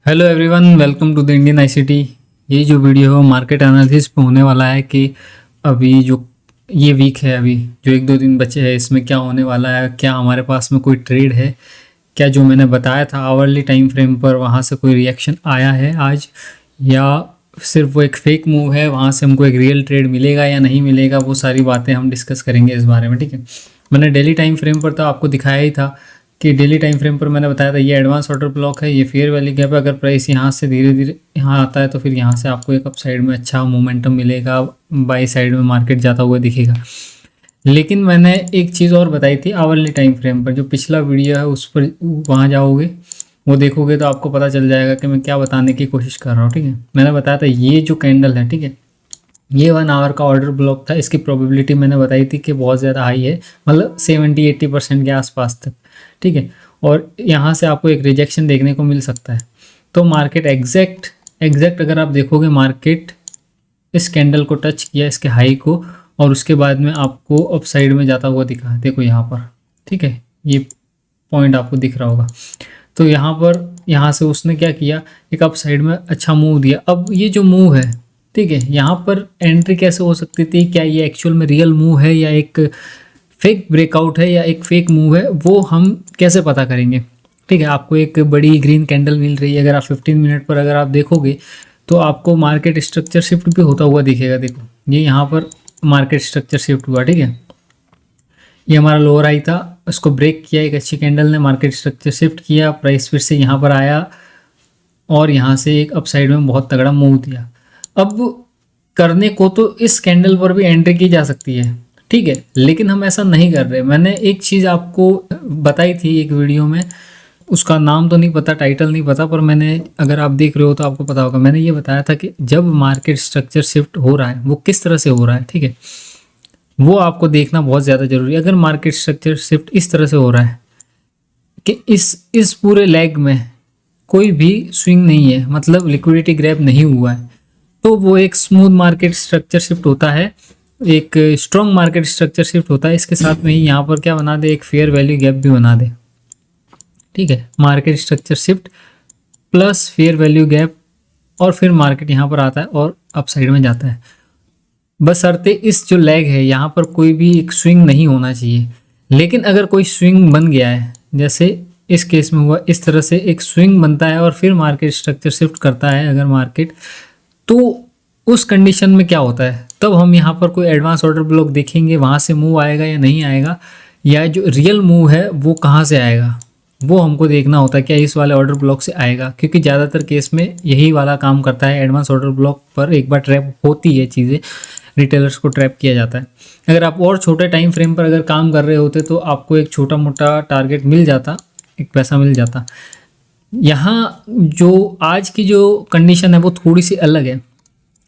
Hello everyone, welcome to the Indian ICT. ये जो video है मार्केट एनालिसिस पे होने वाला है कि अभी जो ये वीक है, अभी जो एक दो दिन बचे हैं, इसमें क्या होने वाला है, क्या हमारे पास में कोई ट्रेड है, क्या जो मैंने बताया था आवरली टाइम फ्रेम पर वहाँ से कोई रिएक्शन आया है आज, या सिर्फ वो एक फेक मूव है, वहाँ से हमको एक रियल ट्रेड मिलेगा या नहीं मिलेगा। वो सारी बातें हम डिस्कस करेंगे इस बारे में, ठीक है। मैंने डेली टाइम फ्रेम पर तो आपको दिखाया ही था कि डेली टाइम फ्रेम पर मैंने बताया था ये एडवांस ऑर्डर ब्लॉक है, ये फेयर वैल्यू गैप है। अगर प्राइस यहाँ से धीरे धीरे यहाँ आता है तो फिर यहाँ से आपको एक अप साइड में अच्छा मोमेंटम मिलेगा, बाई साइड में मार्केट जाता हुआ दिखेगा। लेकिन मैंने एक चीज़ और बताई थी आवरली टाइम फ्रेम पर, जो पिछला वीडियो है उस पर वहाँ जाओगे वो देखोगे तो आपको पता चल जाएगा कि मैं क्या बताने की कोशिश कर रहा हूँ, ठीक है। मैंने बताया था ये जो कैंडल है, ठीक है, ये 1 आवर का ऑर्डर ब्लॉक था। इसकी प्रोबेबिलिटी मैंने बताई थी कि बहुत ज़्यादा हाई है, मतलब 70-80% के आसपास तक, ठीक है। और यहाँ से आपको एक रिजेक्शन देखने को मिल सकता है। तो मार्केट एग्जैक्ट अगर आप देखोगे, मार्केट इस कैंडल को टच किया, इसके हाई को, और उसके बाद में आपको अप साइड में जाता हुआ दिखा। देखो यहाँ पर, ठीक है, ये पॉइंट आपको दिख रहा होगा। तो यहाँ पर यहाँ से उसने क्या किया, एक अप साइड में अच्छा मूव दिया। अब ये जो मूव है, ठीक है, यहाँ पर एंट्री कैसे हो सकती थी, क्या ये एक्चुअल में रियल मूव है या एक फेक ब्रेकआउट है या एक फेक मूव है, वो हम कैसे पता करेंगे, ठीक है। आपको एक बड़ी ग्रीन कैंडल मिल रही है, अगर आप 15 मिनट पर अगर आप देखोगे तो आपको मार्केट स्ट्रक्चर शिफ्ट भी होता हुआ दिखेगा। देखो ये यहाँ पर मार्केट स्ट्रक्चर शिफ्ट हुआ, ठीक है। ये हमारा लोअर आई था, उसको ब्रेक किया एक अच्छी कैंडल ने, मार्केट स्ट्रक्चर शिफ्ट किया, प्राइस फिर से यहाँ पर आया और यहाँ से एक अप साइड में बहुत तगड़ा मूव दिया। अब करने को तो इस कैंडल पर भी एंट्री की जा सकती है, ठीक है, लेकिन हम ऐसा नहीं कर रहे। मैंने एक चीज़ आपको बताई थी एक वीडियो में, उसका नाम तो नहीं पता, टाइटल नहीं पता, पर मैंने, अगर आप देख रहे हो तो आपको पता होगा, मैंने ये बताया था कि जब मार्केट स्ट्रक्चर शिफ्ट हो रहा है वो किस तरह से हो रहा है, ठीक है, वो आपको देखना बहुत ज़्यादा जरूरी है। अगर मार्केट स्ट्रक्चर शिफ्ट इस तरह से हो रहा है कि इस पूरे लेग में कोई भी स्विंग नहीं है, मतलब लिक्विडिटी ग्रैब नहीं हुआ है, तो वो एक स्मूथ मार्केट स्ट्रक्चर शिफ्ट होता है, एक स्ट्रॉन्ग मार्केट स्ट्रक्चर शिफ्ट होता है। इसके साथ में ही यहाँ पर क्या बना दे, एक फेयर वैल्यू गैप भी बना दे, ठीक है। Market structure shift plus fair value gap, और फिर मार्केट यहाँ पर आता है और अप साइड में जाता है। बशर्ते इस जो लेग है यहाँ पर कोई भी एक स्विंग नहीं होना चाहिए। लेकिन अगर कोई स्विंग बन गया है, जैसे इस केस में हुआ, इस तरह से एक स्विंग बनता है और फिर मार्केट स्ट्रक्चर शिफ्ट करता है अगर मार्केट, तो उस कंडीशन में क्या होता है, तब हम यहाँ पर कोई एडवांस ऑर्डर ब्लॉक देखेंगे, वहाँ से मूव आएगा या नहीं आएगा, या जो रियल मूव है वो कहाँ से आएगा, वो हमको देखना होता है। क्या इस वाले ऑर्डर ब्लॉक से आएगा, क्योंकि ज़्यादातर केस में यही वाला काम करता है। एडवांस ऑर्डर ब्लॉक पर एक बार ट्रैप होती है चीज़ें, रिटेलर्स को ट्रैप किया जाता है। अगर आप और छोटे टाइम फ्रेम पर अगर काम कर रहे होते तो आपको एक छोटा मोटा टारगेट मिल जाता, एक पैसा मिल जाता। यहाँ जो आज की जो कंडीशन है वो थोड़ी सी अलग है।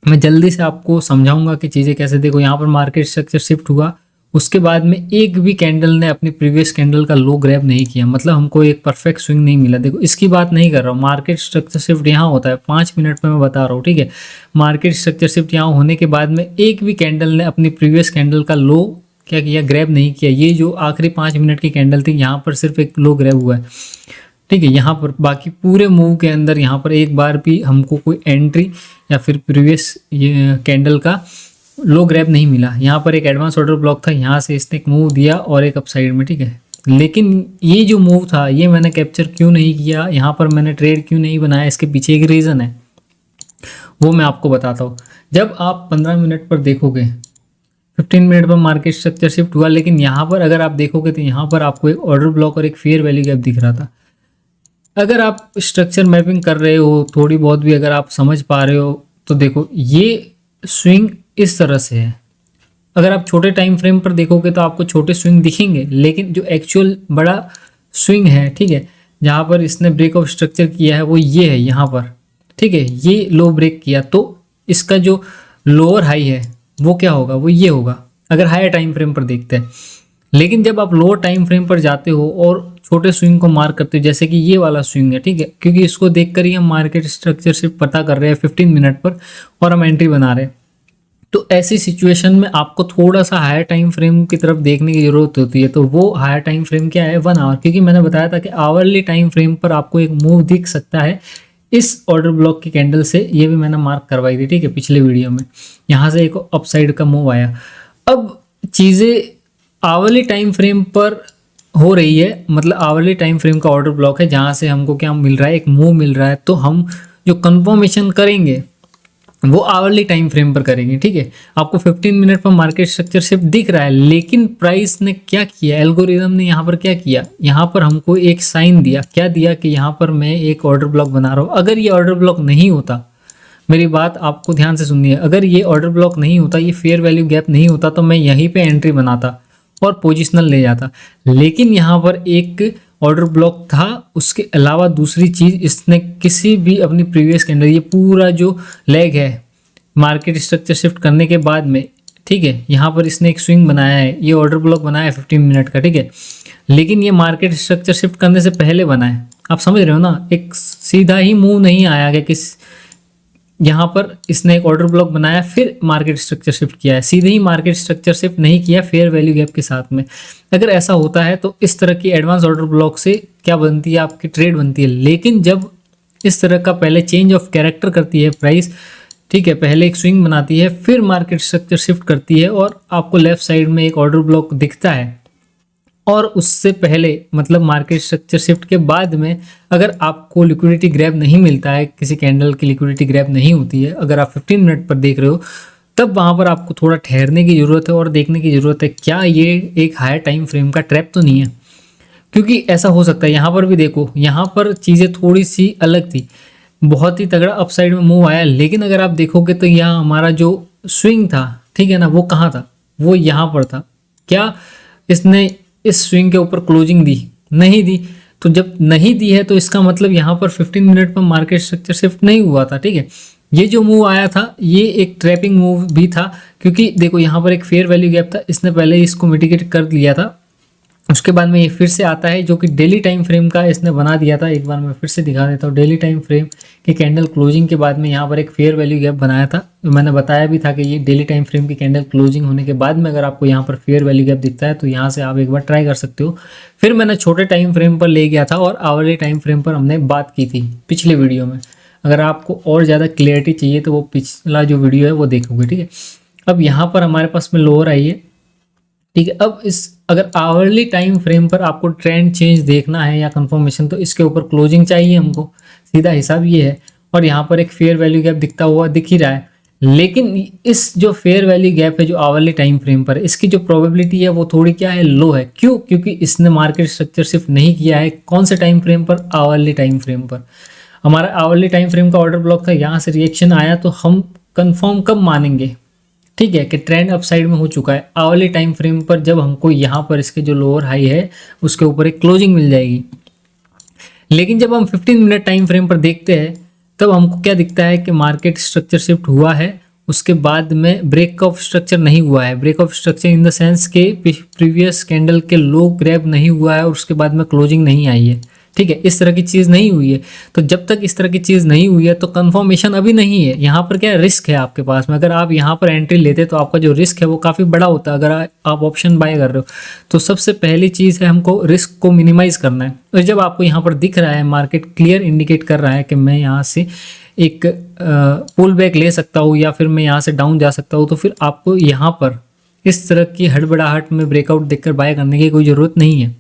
मैं जल्दी से आपको समझाऊंगा कि चीज़ें कैसे। देखो यहाँ पर मार्केट स्ट्रक्चर शिफ्ट हुआ, उसके बाद में एक भी कैंडल ने अपनी प्रीवियस कैंडल का लो ग्रैब नहीं किया, मतलब हमको एक परफेक्ट स्विंग नहीं मिला। देखो इसकी बात नहीं कर रहा हूँ, मार्केट स्ट्रक्चर शिफ्ट यहाँ होता है 5 मिनट में मैं बता रहा हूँ, ठीक है। मार्केट स्ट्रक्चर शिफ्ट यहाँ होने के बाद में एक भी कैंडल ने अपनी प्रीवियस कैंडल का लो क्या किया, ग्रैब नहीं किया। ये जो आखिरी 5 मिनट की कैंडल थी, यहाँ पर सिर्फ एक लो ग्रैब हुआ है, ठीक है। यहाँ पर बाकी पूरे मूव के अंदर यहाँ पर एक बार भी हमको कोई एंट्री या फिर प्रीवियस ये कैंडल का लो ग्रैब नहीं मिला। यहाँ पर एक एडवांस ऑर्डर ब्लॉक था, यहाँ से इसने एक मूव दिया और एक अप साइड में, ठीक है। लेकिन ये जो मूव था ये मैंने कैप्चर क्यों नहीं किया, यहाँ पर मैंने ट्रेड क्यों नहीं बनाया, इसके पीछे एक रीज़न है, वो मैं आपको बताता हूँ। जब आप 15 मिनट पर देखोगे, 15 मिनट पर मार्केट स्ट्रक्चर शिफ्ट हुआ, लेकिन यहाँ पर अगर आप देखोगे तो यहाँ पर आपको एक ऑर्डर ब्लॉक और एक फेयर वैल्यू गैप दिख रहा था। अगर आप स्ट्रक्चर मैपिंग कर रहे हो थोड़ी बहुत भी, अगर आप समझ पा रहे हो, तो देखो ये स्विंग इस तरह से है। अगर आप छोटे टाइम फ्रेम पर देखोगे तो आपको छोटे स्विंग दिखेंगे, लेकिन जो एक्चुअल बड़ा स्विंग है, ठीक है, जहाँ पर इसने ब्रेक ऑफ स्ट्रक्चर किया है वो ये है यहाँ पर, ठीक है। ये लो ब्रेक किया तो इसका जो लोअर हाई है वो क्या होगा, वो ये होगा, अगर हायर टाइम फ्रेम पर देखते हैं। लेकिन जब आप लोअर टाइम फ्रेम पर जाते हो और छोटे स्विंग को मार्क करते हो, जैसे कि ये वाला स्विंग है, ठीक है, क्योंकि इसको देखकर ही हम मार्केट स्ट्रक्चर शिफ्ट पता कर रहे हैं 15 मिनट पर और हम एंट्री बना रहे हैं, तो ऐसी सिचुएशन में आपको थोड़ा सा हायर टाइम फ्रेम की तरफ देखने की जरूरत होती है। तो वो हायर टाइम फ्रेम क्या है, 1 आवर, क्योंकि मैंने बताया था कि आवरली टाइम फ्रेम पर आपको एक मूव दिख सकता है इस ऑर्डर ब्लॉक की कैंडल से, ये भी मैंने मार्क करवाई थी, ठीक है, पिछले वीडियो में। यहाँ से एक अपसाइड का मूव आया। अब चीज़ें आवरली टाइम फ्रेम पर हो रही है, मतलब आवरली टाइम फ्रेम का ऑर्डर ब्लॉक है, जहाँ से हमको क्या मिल रहा है, एक मूव मिल रहा है। तो हम जो कंफर्मेशन करेंगे वो आवरली टाइम फ्रेम पर करेंगे, ठीक है। आपको 15 मिनट पर मार्केट स्ट्रक्चर शिफ्ट दिख रहा है, लेकिन प्राइस ने क्या किया, एल्गोरिदम ने यहाँ पर क्या किया, यहाँ पर हमको एक साइन दिया। क्या दिया कि यहाँ पर मैं एक ऑर्डर ब्लॉक बना रहा हूँ। अगर ये ऑर्डर ब्लॉक नहीं होता, मेरी बात आपको ध्यान से सुनिए, अगर ये ऑर्डर ब्लॉक नहीं होता, ये फेयर वैल्यू गैप नहीं होता, तो मैं यहीं पे एंट्री बनाता और पोजिशनल ले जाता। लेकिन यहाँ पर एक ऑर्डर ब्लॉक था, उसके अलावा दूसरी चीज़, इसने किसी भी अपनी प्रीवियस कैंडल, ये पूरा जो लेग है मार्केट स्ट्रक्चर शिफ्ट करने के बाद में, ठीक है, यहाँ पर इसने एक स्विंग बनाया है, ये ऑर्डर ब्लॉक बनाया है 15 मिनट का, ठीक है। लेकिन ये मार्केट स्ट्रक्चर शिफ्ट करने से पहले बना है। आप समझ रहे हो ना, एक सीधा ही मूव नहीं आया कि किस, यहाँ पर इसने एक ऑर्डर ब्लॉक बनाया फिर मार्केट स्ट्रक्चर शिफ्ट किया है, सीधे ही मार्केट स्ट्रक्चर शिफ्ट नहीं किया फेयर वैल्यू गैप के साथ में। अगर ऐसा होता है तो इस तरह की एडवांस ऑर्डर ब्लॉक से क्या बनती है, आपकी ट्रेड बनती है। लेकिन जब इस तरह का पहले चेंज ऑफ कैरेक्टर करती है प्राइस, ठीक है, पहले एक स्विंग बनाती है फिर मार्केट स्ट्रक्चर शिफ्ट करती है और आपको लेफ्ट साइड में एक ऑर्डर ब्लॉक दिखता है, और उससे पहले मतलब मार्केट स्ट्रक्चर शिफ्ट के बाद में अगर आपको लिक्विडिटी ग्रैब नहीं मिलता है, किसी कैंडल की लिक्विडिटी ग्रैब नहीं होती है, अगर आप 15 मिनट पर देख रहे हो, तब वहाँ पर आपको थोड़ा ठहरने की ज़रूरत है और देखने की ज़रूरत है क्या ये एक हायर टाइम फ्रेम का ट्रैप तो नहीं है। क्योंकि ऐसा हो सकता है, यहाँ पर भी देखो, यहाँ पर चीज़ें थोड़ी सी अलग थी, बहुत ही तगड़ा अपसाइड में मूव आया। लेकिन अगर आप देखोगे तो यहाँ हमारा जो स्विंग था, ठीक है ना, वो कहाँ था, वो यहाँ पर था। क्या इसने इस स्विंग के ऊपर क्लोजिंग दी? नहीं दी। तो जब नहीं दी है तो इसका मतलब यहाँ पर 15 मिनट पर मार्केट स्ट्रक्चर शिफ्ट नहीं हुआ था, ठीक है। ये जो मूव आया था ये एक ट्रैपिंग मूव भी था, क्योंकि देखो यहाँ पर एक फेयर वैल्यू गैप था, इसने पहले इसको मिटिगेट कर लिया था, उसके बाद में ये फिर से आता है जो कि डेली टाइम फ्रेम का इसने बना दिया था। एक बार मैं फिर से दिखा देता हूँ, डेली टाइम फ्रेम के कैंडल क्लोजिंग के बाद में यहाँ पर एक फेयर वैल्यू गैप बनाया था। मैंने बताया भी था कि ये डेली टाइम फ्रेम की कैंडल क्लोजिंग होने के बाद में अगर आपको यहाँ पर फेयर वैल्यू गैप दिखता है तो यहाँ से आप एक बार ट्राई कर सकते हो। फिर मैंने छोटे टाइम फ्रेम पर ले गया था और आवरली टाइम फ्रेम पर हमने बात की थी पिछले वीडियो में। अगर आपको और ज़्यादा क्लियरिटी चाहिए तो वो पिछला जो वीडियो है वो देखोगे, ठीक है। अब यहाँ पर हमारे पास में लोअर आई है, ठीक है। अब इस अगर आवरली टाइम फ्रेम पर आपको ट्रेंड चेंज देखना है या कंफर्मेशन, तो इसके ऊपर क्लोजिंग चाहिए हमको, सीधा हिसाब ये है। और यहाँ पर एक फेयर वैल्यू गैप दिखता हुआ दिख ही रहा है, लेकिन इस जो फेयर वैल्यू गैप है जो आवरली टाइम फ्रेम पर है, इसकी जो प्रोबेबिलिटी है वो थोड़ी क्या है, लो है। क्यों? क्योंकि इसने मार्केट स्ट्रक्चर शिफ्ट नहीं किया है। कौन से टाइम फ्रेम पर? आवरली टाइम फ्रेम पर। हमारा आवरली टाइम फ्रेम का ऑर्डर ब्लॉक था, यहाँ से रिएक्शन आया तो हम कंफर्म कब मानेंगे, ठीक है, कि ट्रेंड अपसाइड में हो चुका है। आवरली टाइम फ्रेम पर जब हमको यहाँ पर इसके जो लोअर हाई है उसके ऊपर एक क्लोजिंग मिल जाएगी। लेकिन जब हम 15 मिनट टाइम फ्रेम पर देखते हैं तब हमको क्या दिखता है कि मार्केट स्ट्रक्चर शिफ्ट हुआ है, उसके बाद में ब्रेक ऑफ स्ट्रक्चर नहीं हुआ है। Break of structure in the sense के प्रीवियस कैंडल के लो ग्रैब नहीं हुआ है और उसके बाद में क्लोजिंग नहीं आई है, ठीक है, इस तरह की चीज़ नहीं हुई है। तो जब तक इस तरह की चीज़ नहीं हुई है तो कंफर्मेशन अभी नहीं है। यहाँ पर क्या रिस्क है आपके पास में, अगर आप यहाँ पर एंट्री लेते तो आपका जो रिस्क है वो काफ़ी बड़ा होता है। अगर आप ऑप्शन बाय कर रहे हो तो सबसे पहली चीज़ है हमको रिस्क को मिनिमाइज़ करना है। और जब आपको यहाँ पर दिख रहा है, मार्केट क्लियर इंडिकेट कर रहा है कि मैं यहाँ से एक पुल बैक ले सकता हूँ या फिर मैं यहाँ से डाउन जा सकता हूँ, तो फिर आपको यहाँ पर इस तरह की हड़बड़ाहट में ब्रेकआउट देखकर बाय करने की कोई ज़रूरत नहीं है।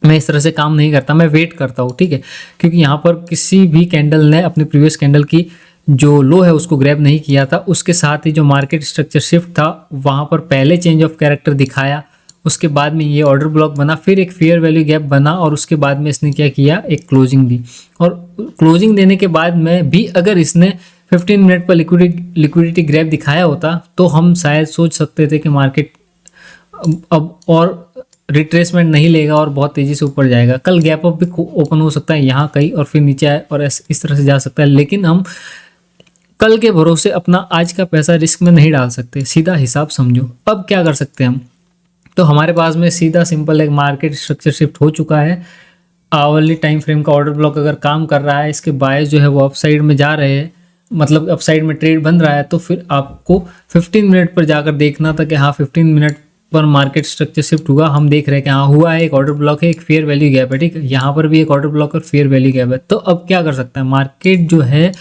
मैं इस तरह से काम नहीं करता, मैं वेट करता हूँ, ठीक है, क्योंकि यहाँ पर किसी भी कैंडल ने अपनी प्रीवियस कैंडल की जो लो है उसको ग्रैब नहीं किया था। उसके साथ ही जो मार्केट स्ट्रक्चर शिफ्ट था वहाँ पर पहले चेंज ऑफ कैरेक्टर दिखाया, उसके बाद में ये ऑर्डर ब्लॉक बना, फिर एक फेयर वैल्यू गैप बना और उसके बाद में इसने क्या किया, एक क्लोजिंग दी। और क्लोजिंग देने के बाद में भी अगर इसने 15 मिनट पर लिक्विडिटी ग्रैब दिखाया होता तो हम शायद सोच सकते थे कि मार्केट अब और रिट्रेसमेंट नहीं लेगा और बहुत तेज़ी से ऊपर जाएगा। कल गैप अप भी ओपन हो सकता है यहाँ कहीं और फिर नीचे आए और इस तरह से जा सकता है। लेकिन हम कल के भरोसे अपना आज का पैसा रिस्क में नहीं डाल सकते, सीधा हिसाब समझो। अब क्या कर सकते हैं हम, तो हमारे पास में सीधा सिंपल एक मार्केट स्ट्रक्चर शिफ्ट हो चुका है। आवरली टाइम फ्रेम का ऑर्डर ब्लॉक अगर काम कर रहा है, इसके बायस जो है वो अपसाइड में जा रहे हैं, मतलब अपसाइड में ट्रेड बन रहा है, तो फिर आपको 15 मिनट पर जाकर देखना था कि हाँ 15 मिनट पर मार्केट स्ट्रक्चर शिफ्ट हुआ, हम देख रहे हैं कि हाँ हुआ है, एक ऑर्डर ब्लॉक है, एक फेयर वैल्यू गैप है, ठीक है, यहाँ पर भी एक ऑर्डर ब्लॉक और फेयर वैल्यू गैप है। तो अब क्या कर सकता है मार्केट जो है,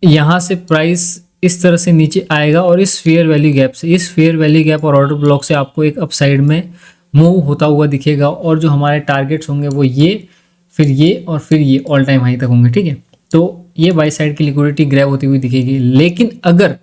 यहाँ से प्राइस इस तरह से नीचे आएगा और इस फेयर वैल्यू गैप से, इस फेयर वैल्यू गैप और ऑर्डर ब्लॉक से आपको एक अपसाइड में मूव होता हुआ दिखेगा, और जो हमारे टारगेट्स होंगे वो ये, फिर ये और फिर ये ऑल टाइम हाई तक होंगे, ठीक है। तो ये बाई साइड की लिक्विडिटी ग्रैब होती हुई दिखेगी। लेकिन अगर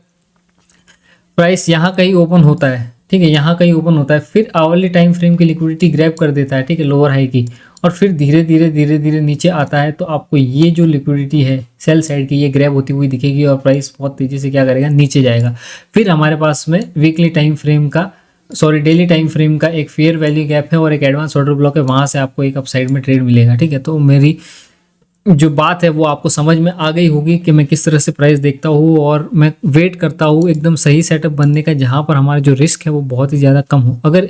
प्राइस यहाँ कहीं ओपन होता है, ठीक है, यहाँ कहीं ओपन होता है, फिर आवरली टाइम फ्रेम की लिक्विडिटी ग्रैब कर देता है, ठीक है, लोअर हाई की, और फिर धीरे धीरे नीचे आता है, तो आपको ये जो लिक्विडिटी है सेल साइड की, ये ग्रैब होती हुई दिखेगी और प्राइस बहुत तेजी से क्या करेगा, नीचे जाएगा। फिर हमारे पास में वीकली टाइम फ्रेम का, सॉरी डेली टाइम फ्रेम का एक फेयर वैल्यू गैप है और एक एडवांस ऑर्डर ब्लॉक है, वहाँ से आपको एक अपसाइड में ट्रेड मिलेगा, ठीक है। तो मेरी जो बात है वो आपको समझ में आ गई होगी कि मैं किस तरह से प्राइस देखता हूँ, और मैं वेट करता हूँ एकदम सही सेटअप बनने का, जहाँ पर हमारा जो रिस्क है वो बहुत ही ज़्यादा कम हो। अगर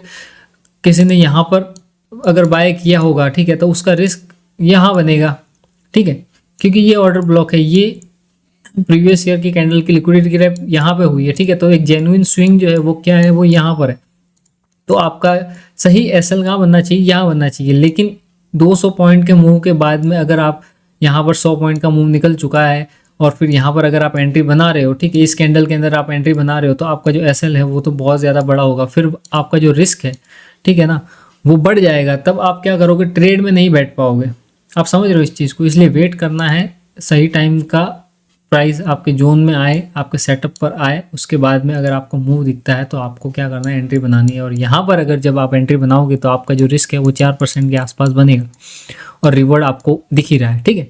किसी ने यहाँ पर अगर बाय किया होगा, ठीक है, तो उसका रिस्क यहाँ बनेगा, ठीक है, क्योंकि ये ऑर्डर ब्लॉक है, ये प्रीवियस ईयर की कैंडल की लिक्विडिटी ग्रैप यहाँ पे हुई है, ठीक है। तो एक जेन्युइन स्विंग जो है वो क्या है, वो यहाँ पर है। तो आपका सही एसएल कहाँ बनना चाहिए, यहाँ बनना चाहिए। लेकिन 200 पॉइंट के मूव के बाद में अगर आप यहाँ पर 100 पॉइंट का मूव निकल चुका है और फिर यहाँ पर अगर आप एंट्री बना रहे हो, ठीक है, इस कैंडल के अंदर आप एंट्री बना रहे हो, तो आपका जो एसएल है वो तो बहुत ज़्यादा बड़ा होगा, फिर आपका जो रिस्क है, ठीक है ना, वो बढ़ जाएगा। तब आप क्या करोगे, ट्रेड में नहीं बैठ पाओगे। आप समझ रहे हो इस चीज़ को, इसलिए वेट करना है सही टाइम का, प्राइस आपके जोन में आए, आपके सेटअप पर आए, उसके बाद में अगर आपको मूव दिखता है तो आपको क्या करना है, एंट्री बनानी है। और यहाँ पर अगर जब आप एंट्री बनाओगे तो आपका जो रिस्क है वो 4% के आसपास बनेगा और रिवॉर्ड आपको दिख ही रहा है, ठीक है।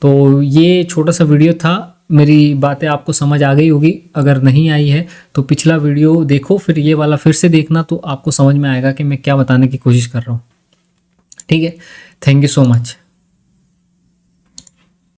तो ये छोटा सा वीडियो था, मेरी बातें आपको समझ आ गई होगी। अगर नहीं आई है तो पिछला वीडियो देखो, फिर ये वाला फिर से देखना, तो आपको समझ में आएगा कि मैं क्या बताने की कोशिश कर रहा हूँ, ठीक है। Thank you so much.